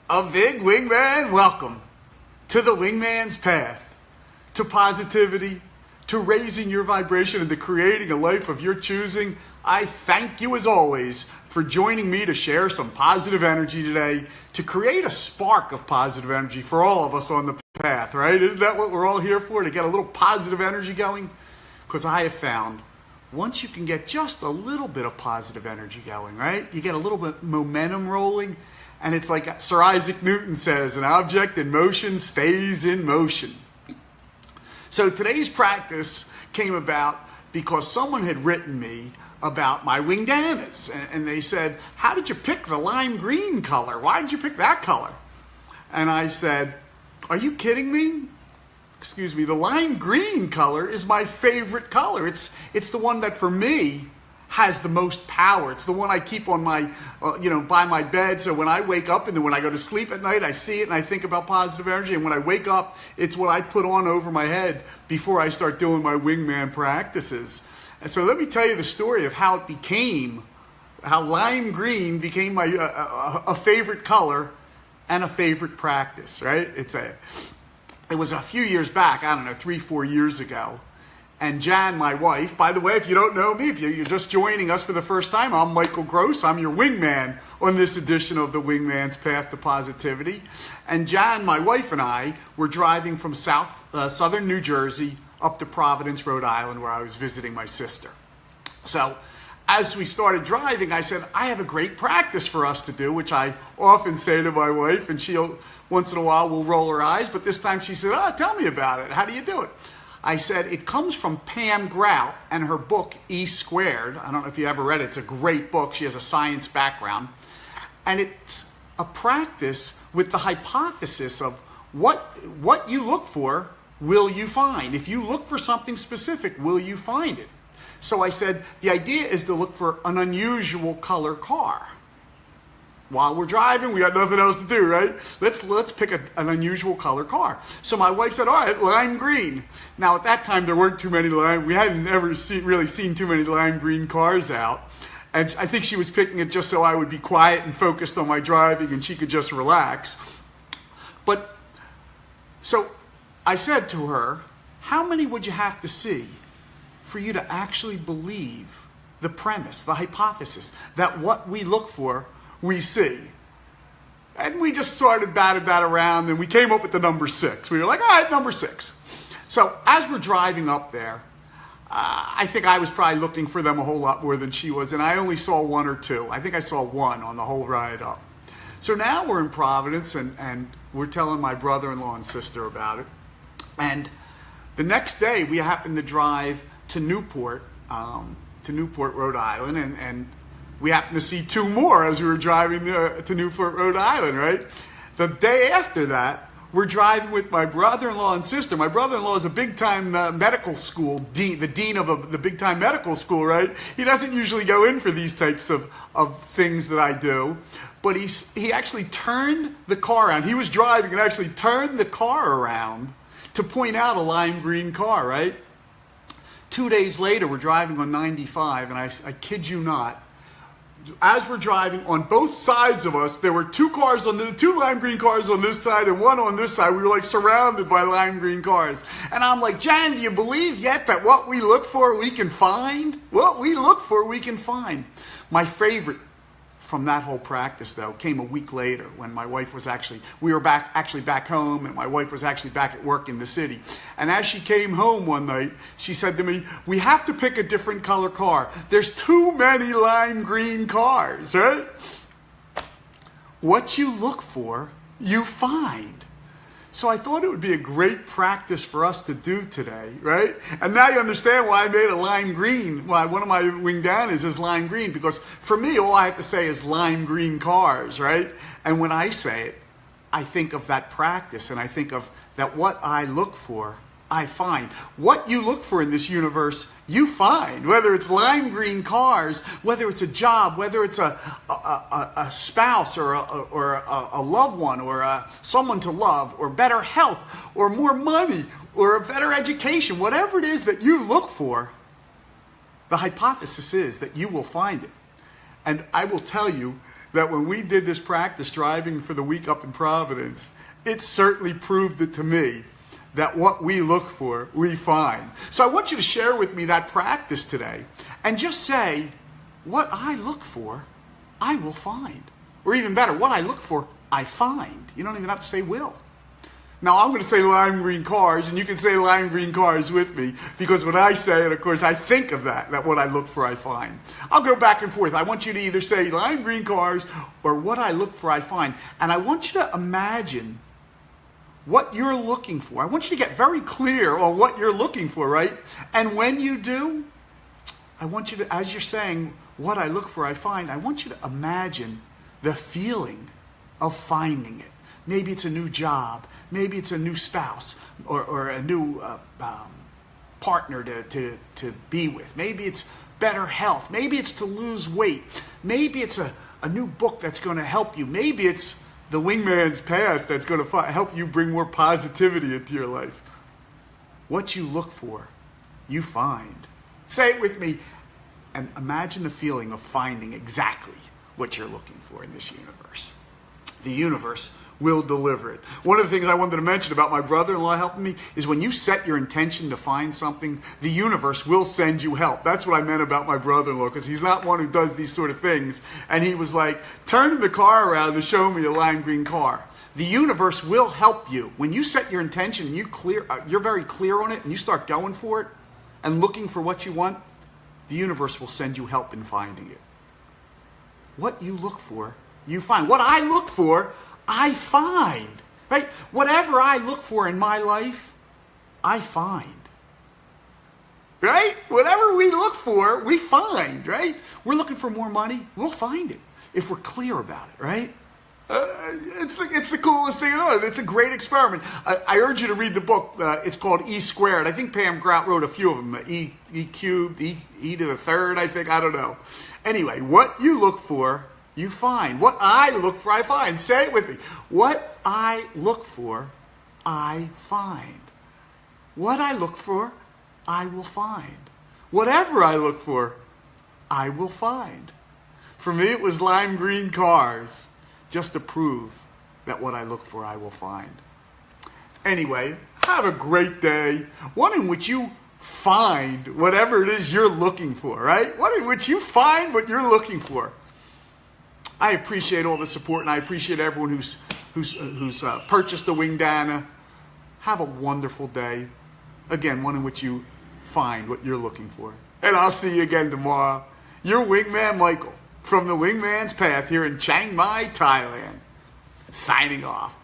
A big wingman, welcome to the wingman's path, to positivity, to raising your vibration and to creating a life of your choosing. I thank you as always for joining me to share some positive energy today, to create a spark of positive energy for all of us on the path, right? Isn't that what we're all here for, to get a little positive energy going? Because I have found once you can get just a little bit of positive energy going, right? You get a little bit momentum rolling. And it's like Sir Isaac Newton says, an object in motion stays in motion. So today's practice came about because someone had written me about my wingdanas. And they said, how did you pick the lime green color? Why did you pick that color? And I said, are you kidding me? Excuse me, the lime green color is my favorite color. It's the one that for me has the most power. It's the one I keep on my, by my bed. So when I wake up and then when I go to sleep at night, I see it and I think about positive energy. And when I wake up, it's what I put on over my head before I start doing my wingman practices. And so let me tell you the story of how lime green became my a favorite color and a favorite practice, right? It was a few years back, 3-4 years ago. And Jan, my wife, by the way, if you don't know me, if you're just joining us for the first time, I'm Michael Gross. I'm your wingman on this edition of the Wingman's Path to Positivity. And Jan, my wife, and I were driving from southern New Jersey up to Providence, Rhode Island, where I was visiting my sister. So as we started driving, I said, I have a great practice for us to do, which I often say to my wife, and she'll once in a while will roll her eyes, but this time she said, tell me about it. How do you do it? I said, it comes from Pam Grout and her book, E Squared. I don't know if you ever read it. It's a great book. She has a science background. And it's a practice with the hypothesis of what you look for, will you find? If you look for something specific, will you find it? So I said, the idea is to look for an unusual color car. While we're driving, we got nothing else to do, right? Let's pick an unusual color car. So my wife said, all right, lime green. Now, at that time, there weren't too many we hadn't ever really seen too many lime green cars out. And I think she was picking it just so I would be quiet and focused on my driving and she could just relax. But, so I said to her, how many would you have to see for you to actually believe the premise, the hypothesis, that what we look for, we see? And we just sort of batted that around and we came up with the number 6. We were like, all right, number 6. So as we're driving up there, I think I was probably looking for them a whole lot more than she was, and I only saw 1 or 2. I think I saw 1 on the whole ride up. So now we're in Providence and we're telling my brother-in-law and sister about it. And the next day we happened to drive to Newport, Rhode Island, and we happened to see 2 more as we were driving to Newport, Rhode Island, right? The day after that, we're driving with my brother-in-law and sister. My brother-in-law is a big-time medical school dean, the dean of the big-time medical school, right? He doesn't usually go in for these types of things that I do, but he actually turned the car around. He was driving and actually turned the car around to point out a lime green car, right? 2 days later, we're driving on 95, and I kid you not, as we're driving, on both sides of us, there were 2 lime green cars on this side and 1 on this side. We were like surrounded by lime green cars. And I'm like, Jan, do you believe yet that what we look for, we can find? What we look for, we can find. My favorite from that whole practice, though, came a week later when my wife was we were back home, and my wife was actually back at work in the city. And as she came home one night, she said to me, we have to pick a different color car. There's too many lime green cars, right? What you look for, you find. So I thought it would be a great practice for us to do today, right? And now you understand why I made a lime green. Why one of my wingdanas is lime green, because for me, all I have to say is lime green cars, right? And when I say it, I think of that practice, and I think of that what I look for, I find. What you look for in this universe, you find. Whether it's lime green cars, whether it's a job, whether it's a spouse or a loved one, or someone to love, or better health, or more money, or a better education, whatever it is that you look for, the hypothesis is that you will find it. And I will tell you, that when we did this practice driving for the week up in Providence, it certainly proved it to me that what we look for, we find. So I want you to share with me that practice today and just say, what I look for, I will find. Or even better, what I look for, I find. You don't even have to say will. Now I'm going to say lime green cars, and you can say lime green cars with me, because when I say it, of course, I think of that what I look for, I find. I'll go back and forth. I want you to either say lime green cars or what I look for, I find. And I want you to imagine what you're looking for. I want you to get very clear on what you're looking for, right? And when you do, I want you to, as you're saying, what I look for, I find, I want you to imagine the feeling of finding it. Maybe it's a new job. Maybe it's a new spouse or a new partner to be with. Maybe it's better health. Maybe it's to lose weight. Maybe it's a new book that's going to help you. Maybe it's the wingman's path that's going to help you bring more positivity into your life. What you look for, you find. Say it with me and imagine the feeling of finding exactly what you're looking for in this universe. The universe will deliver it. One of the things I wanted to mention about my brother-in-law helping me is when you set your intention to find something, the universe will send you help. That's what I meant about my brother-in-law, because he's not one who does these sort of things. And he was like, turning the car around to show me a lime green car. The universe will help you. When you set your intention and you're very clear on it, and you start going for it and looking for what you want, the universe will send you help in finding it. What you look for, you find. What I look for, I find, right? Whatever I look for in my life, I find, right? Whatever we look for, we find, right? We're looking for more money, we'll find it if we're clear about it, right? It's the coolest thing in the world. It's a great experiment. I urge you to read the book. It's called E Squared. I think Pam Grout wrote a few of them. E cubed, E to the third, I think. I don't know. Anyway, what you look for, you find. What I look for, I find. Say it with me. What I look for, I find. What I look for, I will find. Whatever I look for, I will find. For me, it was lime green cars, just to prove that what I look for, I will find. Anyway, have a great day. One in which you find whatever it is you're looking for, right? One in which you find what you're looking for. I appreciate all the support, and I appreciate everyone who's purchased the Wingdana. Have a wonderful day. Again, one in which you find what you're looking for. And I'll see you again tomorrow. Your Wingman Michael from the Wingman's Path here in Chiang Mai, Thailand. Signing off.